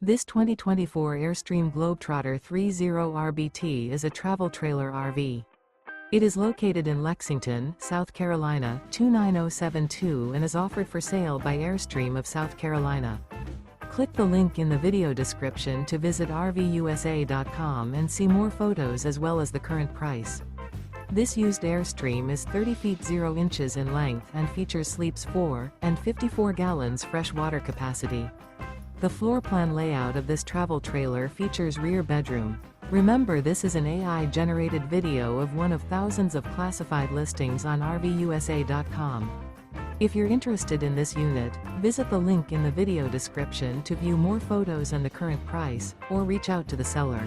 This 2024 Airstream Globetrotter 30RBT is a travel trailer RV. It is located in Lexington, South Carolina, 29072 and is offered for sale by Airstream of South Carolina. Click the link in the video description to visit RVUSA.com and see more photos as well as the current price. This used Airstream is 30 feet 0 inches in length and features sleeps 4 and 54 gallons fresh water capacity. The floor plan layout of this travel trailer features rear bedroom. Remember, this is an AI-generated video of one of thousands of classified listings on RVUSA.com. If you're interested in this unit, visit the link in the video description to view more photos and the current price, or reach out to the seller.